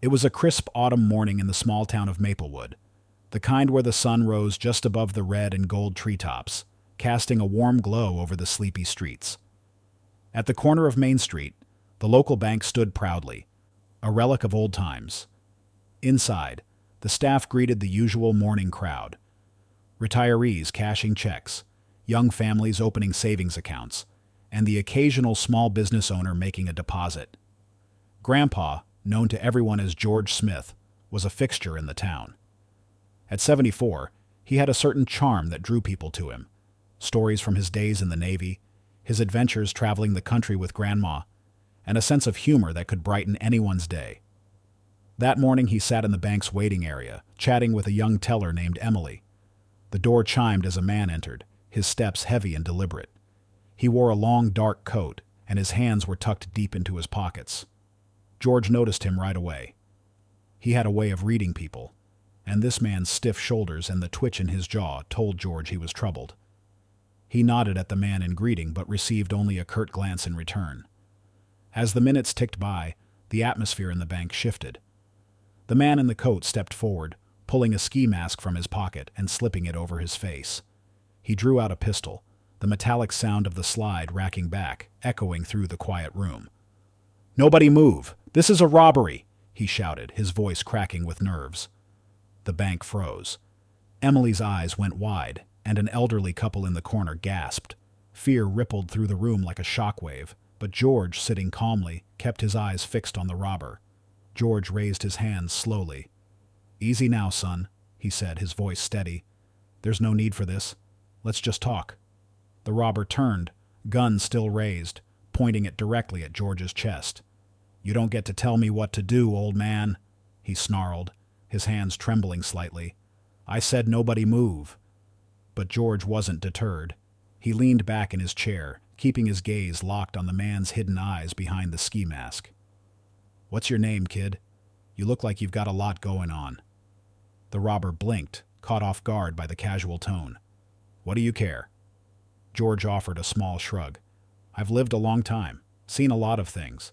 It was a crisp autumn morning in the small town of Maplewood, the kind where the sun rose just above the red and gold treetops, casting a warm glow over the sleepy streets. At the corner of Main Street, the local bank stood proudly, a relic of old times. Inside, the staff greeted the usual morning crowd. Retirees cashing checks, young families opening savings accounts, and the occasional small business owner making a deposit. Grandpa, known to everyone as George Smith, was a fixture in the town. At 74, he had a certain charm that drew people to him. Stories from his days in the Navy, his adventures traveling the country with Grandma, and a sense of humor that could brighten anyone's day. That morning he sat in the bank's waiting area, chatting with a young teller named Emily. The door chimed as a man entered, his steps heavy and deliberate. He wore a long, dark coat, and his hands were tucked deep into his pockets. George noticed him right away. He had a way of reading people, and this man's stiff shoulders and the twitch in his jaw told George he was troubled. He nodded at the man in greeting but received only a curt glance in return. As the minutes ticked by, the atmosphere in the bank shifted. The man in the coat stepped forward, pulling a ski mask from his pocket and slipping it over his face. He drew out a pistol, the metallic sound of the slide racking back, echoing through the quiet room. "Nobody move! This is a robbery!" he shouted, his voice cracking with nerves. The bank froze. Emily's eyes went wide, and an elderly couple in the corner gasped. Fear rippled through the room like a shockwave, but George, sitting calmly, kept his eyes fixed on the robber. George raised his hands slowly. "Easy now, son," he said, his voice steady. "There's no need for this. Let's just talk." The robber turned, gun still raised, pointing it directly at George's chest. "You don't get to tell me what to do, old man," he snarled, his hands trembling slightly. "I said nobody move." But George wasn't deterred. He leaned back in his chair, keeping his gaze locked on the man's hidden eyes behind the ski mask. "What's your name, kid? You look like you've got a lot going on." The robber blinked, caught off guard by the casual tone. "What do you care?" George offered a small shrug. "I've lived a long time, seen a lot of things.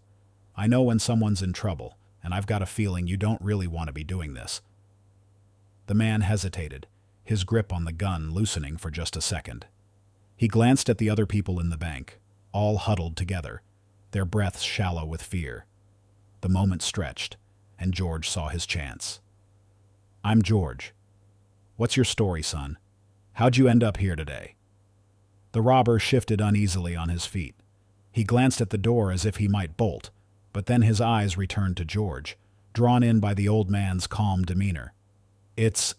I know when someone's in trouble, and I've got a feeling you don't really want to be doing this." The man hesitated, his grip on the gun loosening for just a second. He glanced at the other people in the bank, all huddled together, their breaths shallow with fear. The moment stretched, and George saw his chance. "I'm George. What's your story, son? How'd you end up here today?" The robber shifted uneasily on his feet. He glanced at the door as if he might bolt, but then his eyes returned to George, drawn in by the old man's calm demeanor. It's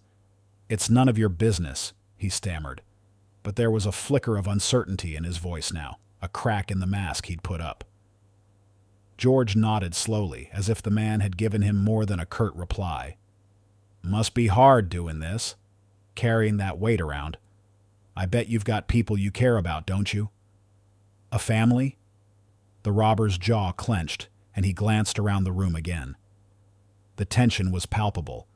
none of your business," he stammered, but there was a flicker of uncertainty in his voice now, a crack in the mask he'd put up. George nodded slowly, as if the man had given him more than a curt reply. "Must be hard doing this, carrying that weight around. I bet you've got people you care about, don't you?" "A family?" The robber's jaw clenched, and he glanced around the room again. The tension was palpable,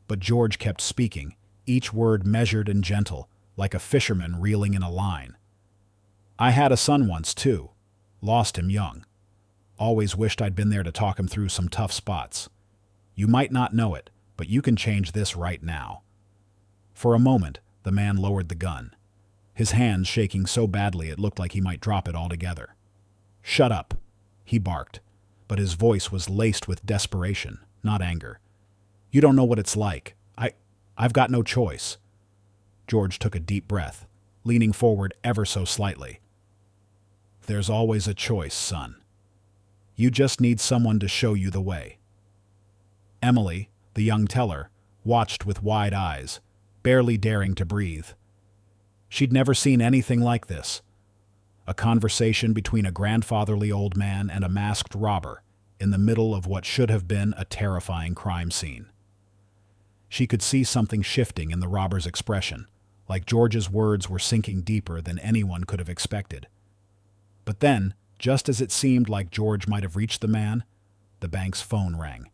but George kept speaking, each word measured and gentle, like a fisherman reeling in a line. "I had a son once, too. Lost him young. Always wished I'd been there to talk him through some tough spots. You might not know it, but you can change this right now." For a moment, the man lowered the gun, his hands shaking so badly it looked like he might drop it altogether. "Shut up," he barked, but his voice was laced with desperation, not anger. "You don't know what it's like. I've got no choice." George took a deep breath, leaning forward ever so slightly. "There's always a choice, son. You just need someone to show you the way." Emily, the young teller, watched with wide eyes, barely daring to breathe. She'd never seen anything like this. A conversation between a grandfatherly old man and a masked robber in the middle of what should have been a terrifying crime scene. She could see something shifting in the robber's expression, like George's words were sinking deeper than anyone could have expected. But then, just as it seemed like George might have reached the man, the bank's phone rang.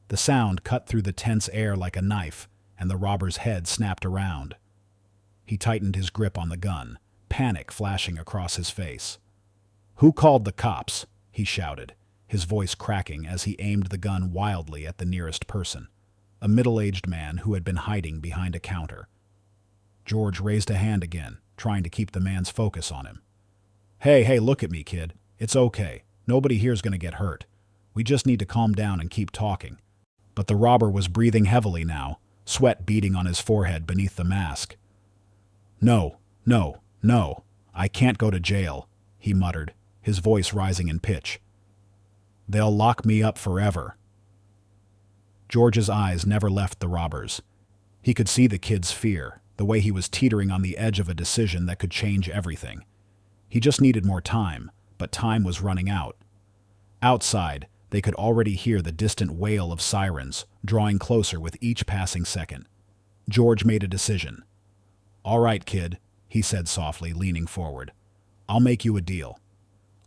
The sound cut through the tense air like a knife, and the robber's head snapped around. He tightened his grip on the gun, panic flashing across his face. "Who called the cops?" he shouted, his voice cracking as he aimed the gun wildly at the nearest person, a middle-aged man who had been hiding behind a counter. George raised a hand again, trying to keep the man's focus on him. Hey, look at me, kid. It's okay. Nobody here's going to get hurt. We just need to calm down and keep talking. But the robber was breathing heavily now, sweat beading on his forehead beneath the mask. No, I can't go to jail, he muttered, his voice rising in pitch. They'll lock me up forever. George's eyes never left the robber's. He could see the kid's fear, the way he was teetering on the edge of a decision that could change everything. He just needed more time, but time was running out. Outside, they could already hear the distant wail of sirens, drawing closer with each passing second. George made a decision. All right, kid, he said softly, leaning forward. I'll make you a deal.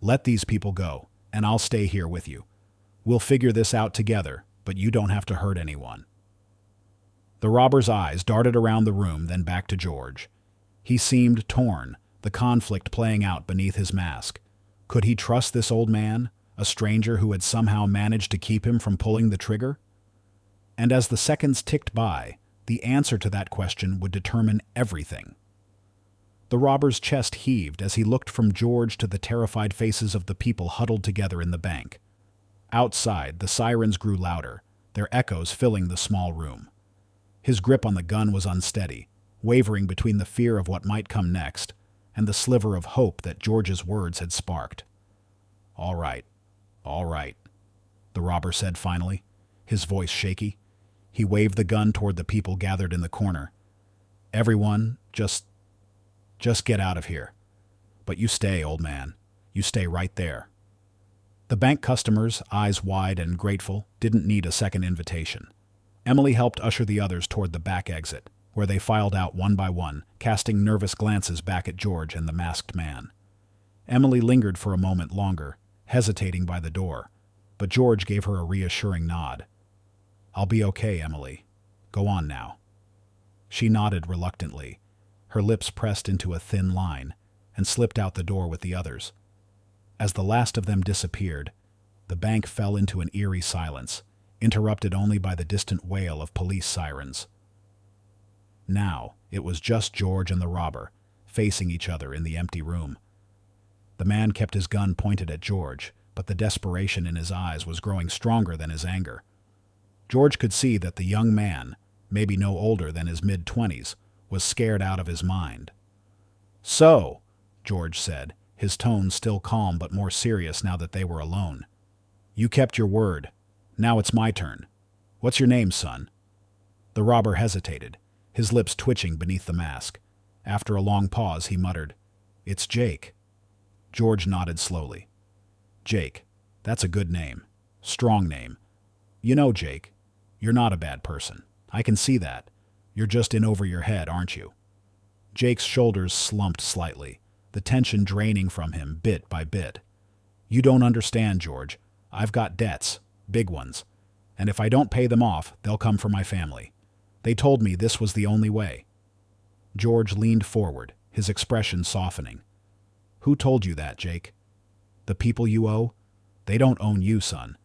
Let these people go, and I'll stay here with you. We'll figure this out together, but you don't have to hurt anyone. The robber's eyes darted around the room, then back to George. He seemed torn, the conflict playing out beneath his mask. Could he trust this old man, a stranger who had somehow managed to keep him from pulling the trigger? And as the seconds ticked by, the answer to that question would determine everything. The robber's chest heaved as he looked from George to the terrified faces of the people huddled together in the bank. Outside, the sirens grew louder, their echoes filling the small room. His grip on the gun was unsteady, wavering between the fear of what might come next and the sliver of hope that George's words had sparked. All right, the robber said finally, his voice shaky. He waved the gun toward the people gathered in the corner. Everyone, just get out of here. But you stay, old man. You stay right there. The bank customers, eyes wide and grateful, didn't need a second invitation. Emily helped usher the others toward the back exit, where they filed out one by one, casting nervous glances back at George and the masked man. Emily lingered for a moment longer, hesitating by the door, but George gave her a reassuring nod. I'll be okay, Emily. Go on now. She nodded reluctantly, her lips pressed into a thin line, and slipped out the door with the others. As the last of them disappeared, the bank fell into an eerie silence, interrupted only by the distant wail of police sirens. Now, it was just George and the robber, facing each other in the empty room. The man kept his gun pointed at George, but the desperation in his eyes was growing stronger than his anger. George could see that the young man, maybe no older than his mid-20s, was scared out of his mind. So, George said, his tone still calm but more serious now that they were alone. You kept your word. Now it's my turn. What's your name, son? The robber hesitated, his lips twitching beneath the mask. After a long pause, he muttered, It's Jake. George nodded slowly. Jake, that's a good name. Strong name. You know, Jake, you're not a bad person. I can see that. You're just in over your head, aren't you? Jake's shoulders slumped slightly, the tension draining from him bit by bit. You don't understand, George. I've got debts, big ones, and if I don't pay them off, they'll come for my family. They told me this was the only way. George leaned forward, his expression softening. Who told you that, Jake? The people you owe? They don't own you, son.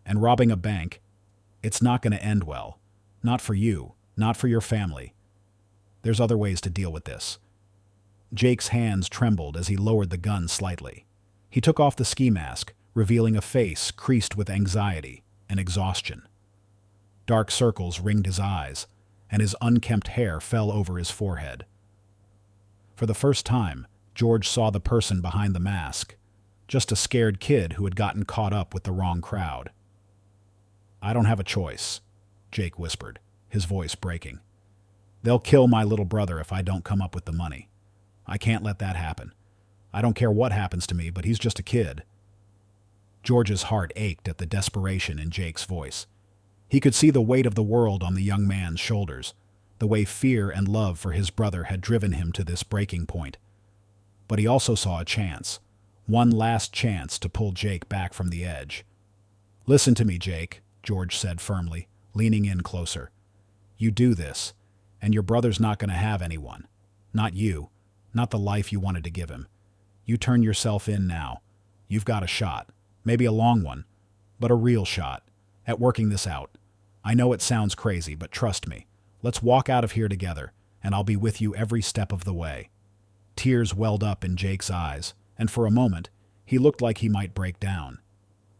And robbing a bank, it's not going to end well. Not for you, not for your family. There's other ways to deal with this. Jake's hands trembled as he lowered the gun slightly. He took off the ski mask, revealing a face creased with anxiety and exhaustion. Dark circles ringed his eyes, and his unkempt hair fell over his forehead. For the first time, George saw the person behind the mask, just a scared kid who had gotten caught up with the wrong crowd. I don't have a choice, Jake whispered, his voice breaking. They'll kill my little brother if I don't come up with the money. I can't let that happen. I don't care what happens to me, but he's just a kid. George's heart ached at the desperation in Jake's voice. He could see the weight of the world on the young man's shoulders, the way fear and love for his brother had driven him to this breaking point. But he also saw a chance, one last chance to pull Jake back from the edge. Listen to me, Jake, George said firmly, leaning in closer. You do this, and your brother's not going to have anyone. Not you, not the life you wanted to give him. You turn yourself in now. You've got a shot, maybe a long one, but a real shot at working this out. I know it sounds crazy, but trust me. Let's walk out of here together, and I'll be with you every step of the way." Tears welled up in Jake's eyes, and for a moment, he looked like he might break down.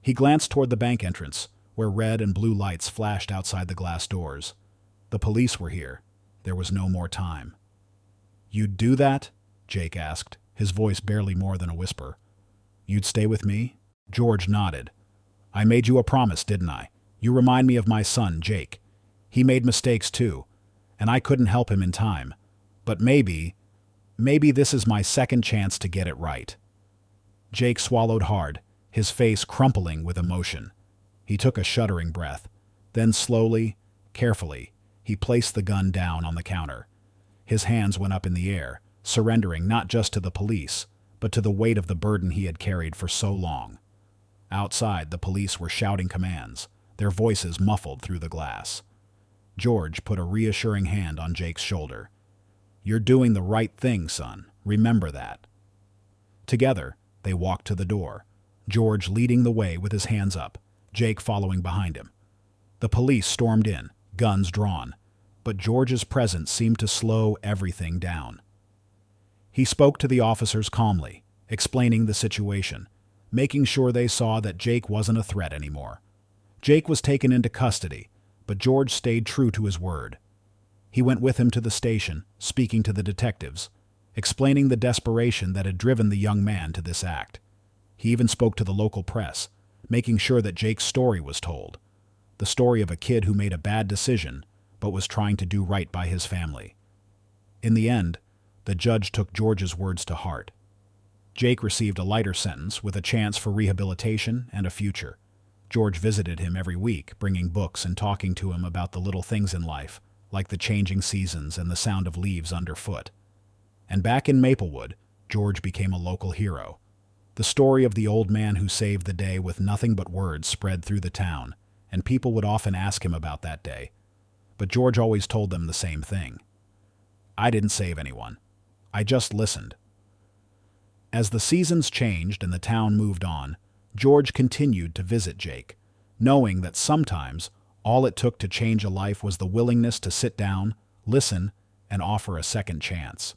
He glanced toward the bank entrance, where red and blue lights flashed outside the glass doors. The police were here. There was no more time. "You'd do that?" Jake asked, his voice barely more than a whisper. "You'd stay with me?" George nodded. "I made you a promise, didn't I? You remind me of my son, Jake. He made mistakes too, and I couldn't help him in time. But maybe this is my second chance to get it right." Jake swallowed hard, his face crumpling with emotion. He took a shuddering breath. Then slowly, carefully, he placed the gun down on the counter. His hands went up in the air, surrendering not just to the police, but to the weight of the burden he had carried for so long. Outside, the police were shouting commands, their voices muffled through the glass. George put a reassuring hand on Jake's shoulder. "You're doing the right thing, son. Remember that." Together, they walked to the door, George leading the way with his hands up, Jake following behind him. The police stormed in, guns drawn, but George's presence seemed to slow everything down. He spoke to the officers calmly, explaining the situation, making sure they saw that Jake wasn't a threat anymore. Jake was taken into custody, but George stayed true to his word. He went with him to the station, speaking to the detectives, explaining the desperation that had driven the young man to this act. He even spoke to the local press, making sure that Jake's story was told, the story of a kid who made a bad decision but was trying to do right by his family. In the end, the judge took George's words to heart. Jake received a lighter sentence with a chance for rehabilitation and a future. George visited him every week, bringing books and talking to him about the little things in life, like the changing seasons and the sound of leaves underfoot. And back in Maplewood, George became a local hero. The story of the old man who saved the day with nothing but words spread through the town, and people would often ask him about that day. But George always told them the same thing. "I didn't save anyone. I just listened." As the seasons changed and the town moved on, George continued to visit Jake, knowing that sometimes all it took to change a life was the willingness to sit down, listen, and offer a second chance.